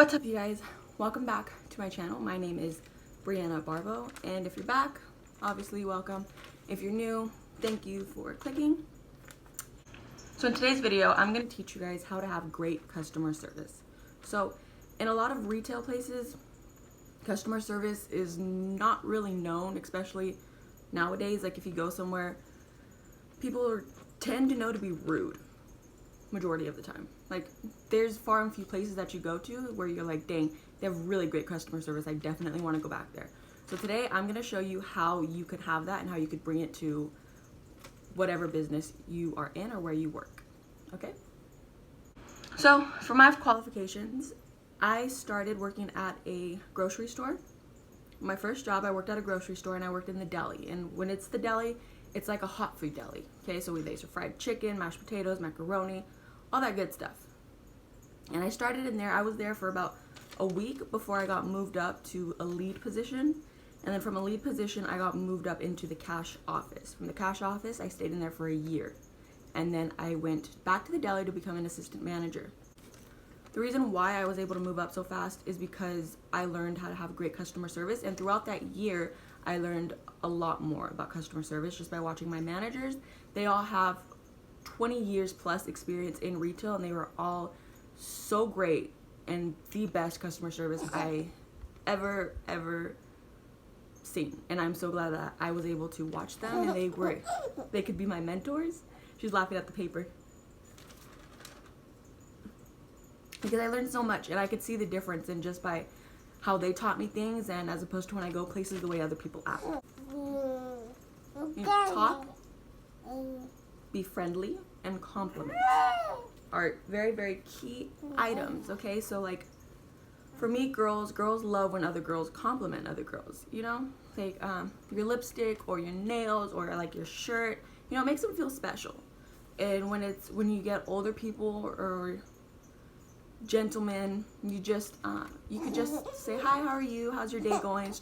What's up, you guys? Welcome back to my channel. My name is Brianna Barbo, and if you're back, obviously welcome. If you're new, thank you for clicking. So in today's video, I'm going to teach you guys how to have great customer service. So in a lot of retail places, customer service is not really known, especially nowadays. Like if you go somewhere, people tend to know to be rude majority of the time. Like there's far and few places that you go to where you're like, dang, they have really great customer service. I definitely want to go back there. So today I'm going to show you how you could have that and how you could bring it to whatever business you are in or where you work. Okay? So for my qualifications, I started working at a grocery store. My first job, I worked at a grocery store and I worked in the deli. And when it's the deli, it's like a hot food deli. Okay, so they serve fried chicken, mashed potatoes, macaroni, all that good stuff. And I started in there. I was there for about a week before I got moved up to a lead position. And then from a lead position, I got moved up into the cash office. From the cash office, I stayed in there for a year. And then I went back to the deli to become an assistant manager. The reason why I was able to move up so fast is because I learned how to have great customer service. And throughout that year, I learned a lot more about customer service just by watching my managers. They all have 20 years plus experience in retail, and they were all so great and the best customer service I ever seen. And I'm so glad that I was able to watch them and they could be my mentors. She's laughing at the paper. Because I learned so much and I could see the difference in just by how they taught me things and as opposed to when I go places the way other people act. You talk, be friendly, and compliment are very, very key items, okay? So like for me, girls love when other girls compliment other girls, you know? Like your lipstick or your nails or like your shirt, you know, it makes them feel special. And when you get older people or gentlemen, you could just say, hi, how are you? How's your day going?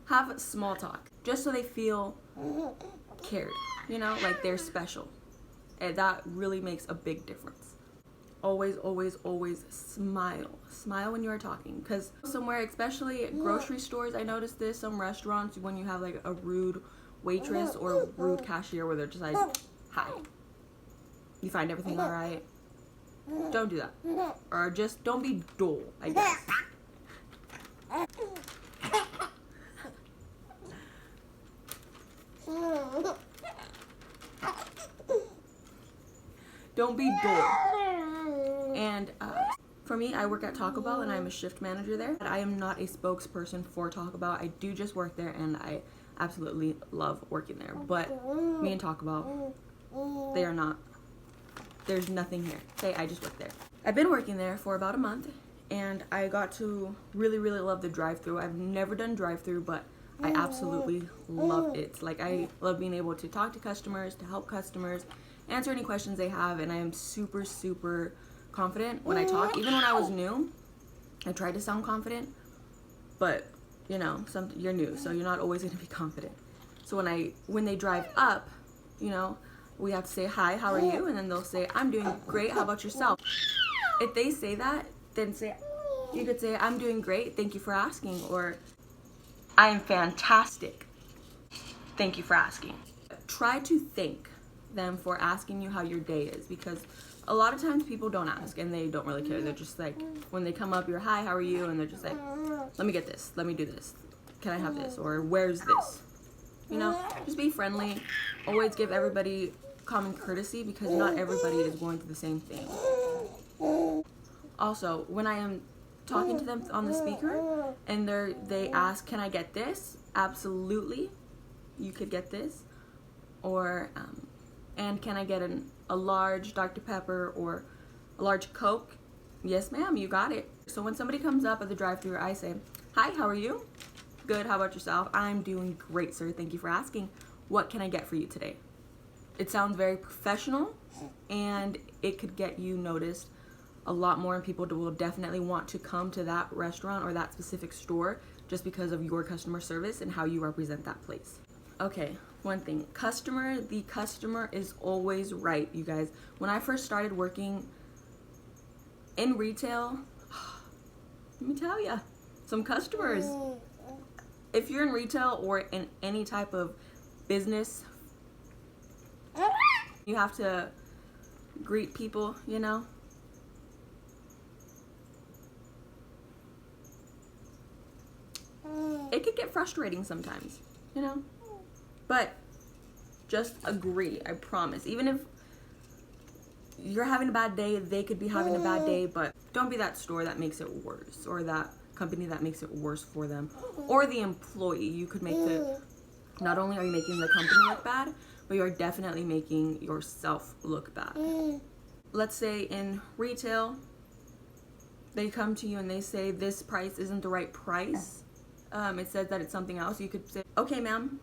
Have small talk just so they feel cared, you know, like they're special. And that really makes a big difference. Always, always, always smile. Smile when you are talking. Because somewhere, especially at grocery stores, I noticed this, some restaurants, when you have like a rude waitress or a rude cashier where they're just like, hi, you find everything all right? Don't do that. Or just don't be dull, I guess. Don't be dull. And for me, I work at Taco Bell and I'm a shift manager there. I am not a spokesperson for Taco Bell. I do just work there and I absolutely love working there. But me and Taco Bell, they are not. There's nothing here. Okay, I just work there. I've been working there for about a month and I got to really, really love the drive-thru. I've never done drive-thru, but I absolutely love it. Like I love being able to talk to customers, to help customers, answer any questions they have, and I am super, super confident when I talk. Even when I was new, I tried to sound confident, but you know, you're new, so you're not always going to be confident. So when they drive up, you know, we have to say, hi, how are you? And then they'll say, I'm doing great, how about yourself? If they say that, then you could say, I'm doing great, thank you for asking, or I am fantastic, thank you for asking. Try to thank them for asking you how your day is, because a lot of times people don't ask and they don't really care. They're just like, when they come up, you're, hi, how are you? And they're just like, let me get this, let me do this, can I have this, or where's this? You know, just be friendly. Always give everybody common courtesy because not everybody is going through the same thing. Also, when I am talking to them on the speaker and they ask, can I get this? Absolutely, you could get this. Or, and can I get a large Dr. Pepper or a large Coke? Yes, ma'am, you got it. So when somebody comes up at the drive-thru, I say, hi, how are you? Good, how about yourself? I'm doing great, sir. Thank you for asking. What can I get for you today? It sounds very professional and it could get you noticed a lot more, and people will definitely want to come to that restaurant or that specific store just because of your customer service and how you represent that place. Okay, one thing, the customer is always right, you guys. When I first started working In retail, let me tell you, some customers, if you're in retail or in any type of business, you have to greet people, you know. It could get frustrating sometimes, you know. But just agree, I promise. Even if you're having a bad day, they could be having a bad day, but don't be that store that makes it worse, or that company that makes it worse for them, or the employee. You could make not only are you making the company look bad, but you're definitely making yourself look bad. Let's say in retail, they come to you and they say this price isn't the right price. It says that it's something else. You could say, okay, ma'am,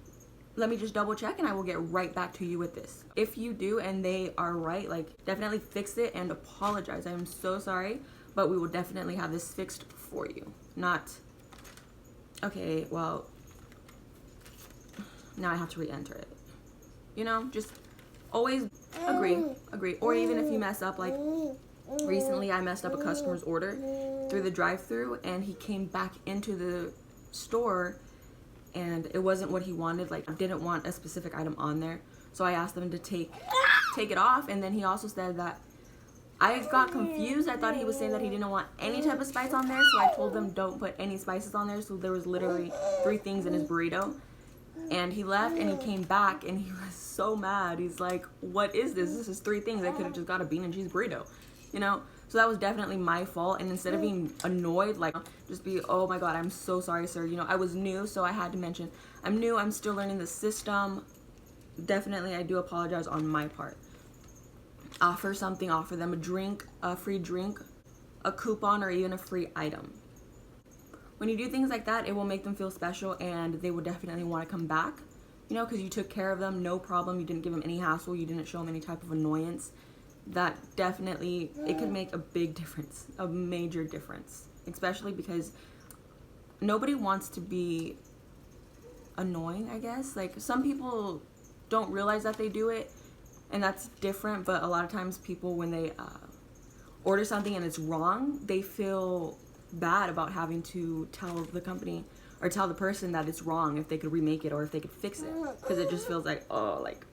let me just double check and I will get right back to you with this. If you do and they are right, like, definitely fix it and apologize. I'm so sorry, but we will definitely have this fixed for you. Not, okay, well, now I have to re-enter it. You know, just always agree. Or even if you mess up, like recently I messed up a customer's order through the drive-thru and he came back into the store and it wasn't what he wanted. Like, I didn't want a specific item on there, so I asked them to take it off. And then he also said that I got confused. I thought he was saying that he didn't want any type of spice on there, so I told them don't put any spices on there. So there was literally 3 things in his burrito. And he left and he came back and he was so mad. He's like, what is this? This is 3 things. I could have just got a bean and cheese burrito, you know? So that was definitely my fault. And instead of being annoyed, like, just be, oh my God, I'm so sorry, sir. You know, I was new, so I had to mention, I'm new, I'm still learning the system. Definitely, I do apologize on my part. Offer something, offer them a drink, a free drink, a coupon, or even a free item. When you do things like that, it will make them feel special and they will definitely want to come back, you know, because you took care of them, no problem. You didn't give them any hassle. You didn't show them any type of annoyance. That definitely, it could make a big difference, a major difference, especially because nobody wants to be annoying, I guess. Like, some people don't realize that they do it, and that's different, but a lot of times people, when they order something and it's wrong, they feel bad about having to tell the company or tell the person that it's wrong, if they could remake it or if they could fix it, because it just feels like, oh, like,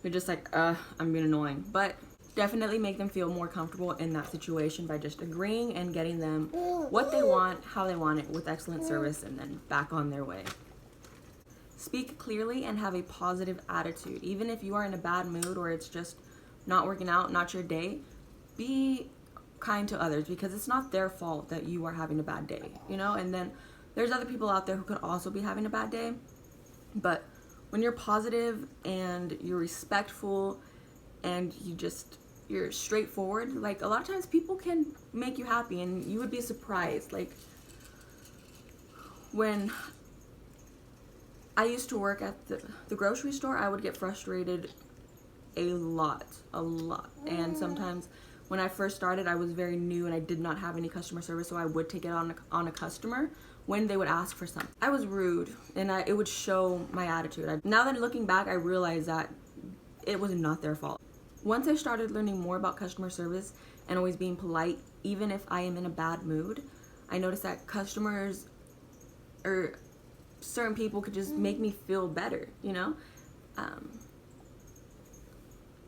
you're just like, I'm being annoying. But definitely make them feel more comfortable in that situation by just agreeing and getting them what they want, how they want it, with excellent service, and then back on their way. Speak clearly and have a positive attitude. Even if you are in a bad mood or it's just not working out, not your day, be kind to others, because it's not their fault that you are having a bad day, you know? And then there's other people out there who could also be having a bad day. But when you're positive and you're respectful and you're straightforward, like, a lot of times people can make you happy and you would be surprised. Like, when I used to work at the grocery store, I would get frustrated a lot. And sometimes when I first started, I was very new and I did not have any customer service, so I would take it on a customer when they would ask for something. I was rude and it would show my attitude. Now that looking back, I realized that it was not their fault. Once I started learning more about customer service and always being polite, even if I am in a bad mood, I noticed that customers or certain people could just make me feel better, you know?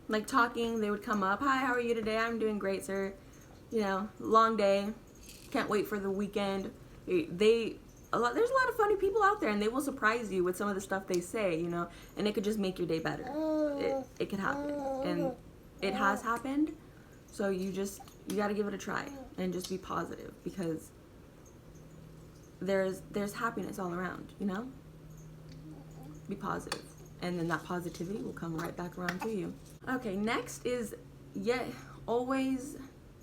Like talking, they would come up, hi, how are you today? I'm doing great, sir. You know, long day, can't wait for the weekend. There's a lot of funny people out there and they will surprise you with some of the stuff they say, you know, and it could just make your day better. It could happen, and it has happened. So you got to give it a try and just be positive, because there's happiness all around, you know? Be positive, and then that positivity will come right back around to you. Okay, next is, always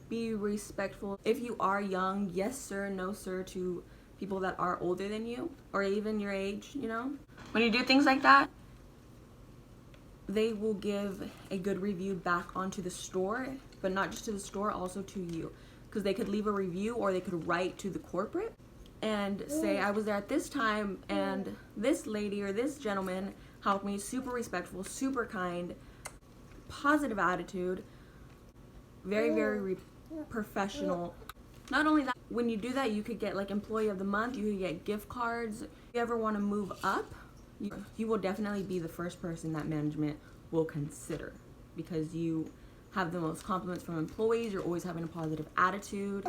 be respectful. If you are young, yes sir, no sir to people that are older than you or even your age, you know? When you do things like that, they will give a good review back onto the store, but not just to the store, also to you, because they could leave a review or they could write to the corporate and say, I was there at this time and this lady or this gentleman helped me, super respectful, super kind, positive attitude, very, very professional. Not only that, when you do that, you could get like employee of the month, you could get gift cards. If you ever want to move up, you will definitely be the first person that management will consider, because you have the most compliments from employees. You're always having a positive attitude.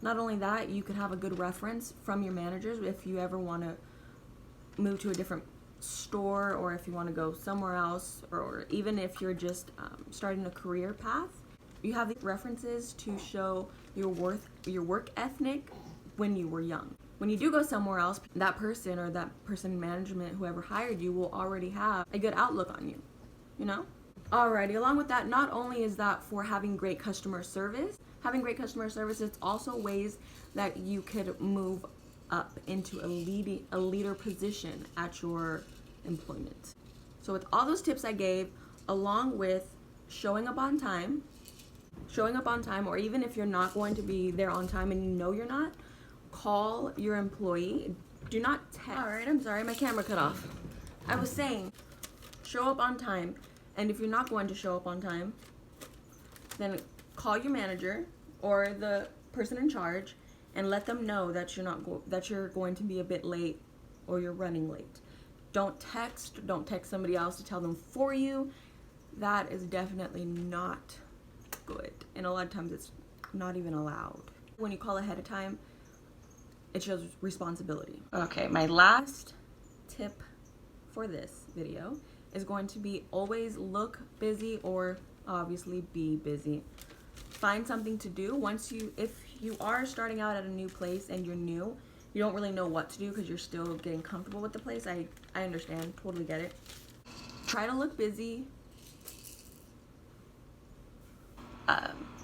Not only that, you could have a good reference from your managers if you ever want to move to a different store, or if you want to go somewhere else, or even if you're just starting a career path. You have these references to show your work ethic when you were young. When you do go somewhere else, that person or that person management, whoever hired you, will already have a good outlook on you, you know? Alrighty, along with that, not only is that for having great customer service, it's also ways that you could move up into a leader position at your employment. So with all those tips I gave, along with showing up on time, or even if you're not going to be there on time and you know you're not, call your employee. Do not text. Alright, I'm sorry, my camera cut off. I was saying, show up on time, and if you're not going to show up on time, then call your manager or the person in charge and let them know that you're going to be a bit late or you're running late. Don't text somebody else to tell them for you. That is definitely not good, and a lot of times it's not even allowed. When you call ahead of time, it shows responsibility. Okay, my last tip for this video is going to be always look busy, or obviously be busy. Find something to do. If you are starting out at a new place and you're new, you don't really know what to do because you're still getting comfortable with the place. I understand, totally get it. Try to look busy.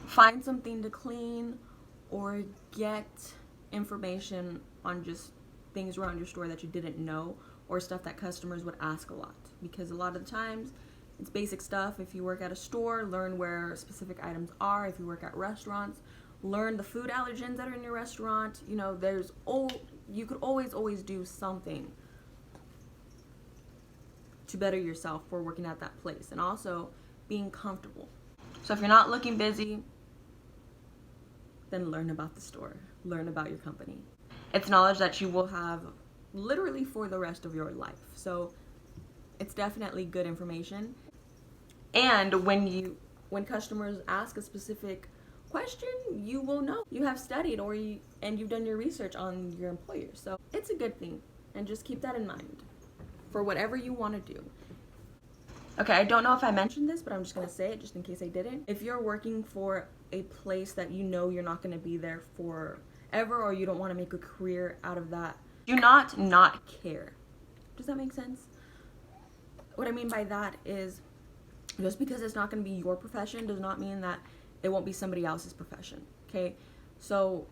Find something to clean, or get information on just things around your store that you didn't know, or stuff that customers would ask a lot, because a lot of the times it's basic stuff. If you work at a store, learn where specific items are. If you work at restaurants, learn the food allergens that are in your restaurant. You know, you could always do something to better yourself for working at that place, and also being comfortable. So if you're not looking busy, then learn about the store, learn about your company. It's knowledge that you will have literally for the rest of your life. So it's definitely good information. And when customers ask a specific question, you will know. You have studied and you've done your research on your employer. So it's a good thing, and just keep that in mind for whatever you want to do. Okay, I don't know if I mentioned this, but I'm just going to say it just in case I didn't. If you're working for a place that you know you're not going to be there forever, or you don't want to make a career out of that, do not care. Does that make sense? What I mean by that is, just because it's not going to be your profession does not mean that it won't be somebody else's profession, okay? So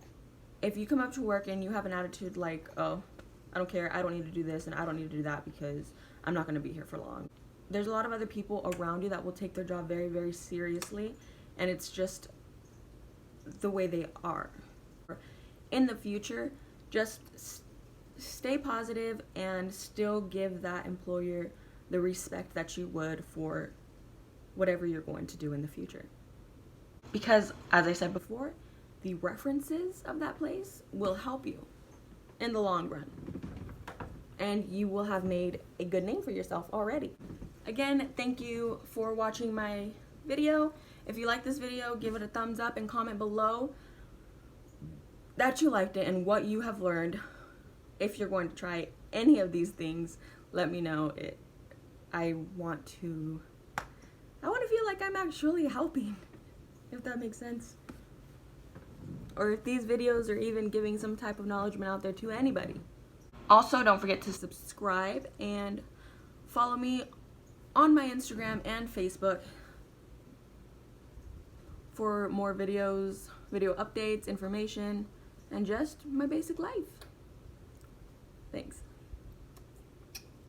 if you come up to work and you have an attitude like, oh, I don't care, I don't need to do this and I don't need to do that because I'm not going to be here for long. There's a lot of other people around you that will take their job very, very seriously, and it's just the way they are. In the future, just stay positive and still give that employer the respect that you would for whatever you're going to do in the future. Because, as I said before, the references of that place will help you in the long run, and you will have made a good name for yourself already. Again, thank you for watching my video. If you like this video, give it a thumbs up and comment below that you liked it and what you have learned. If you're going to try any of these things, let me know. I want to feel like I'm actually helping, if that makes sense. Or if these videos are even giving some type of knowledge out there to anybody. Also, don't forget to subscribe and follow me on my Instagram and Facebook for more videos, video updates, information, and just my basic life. Thanks.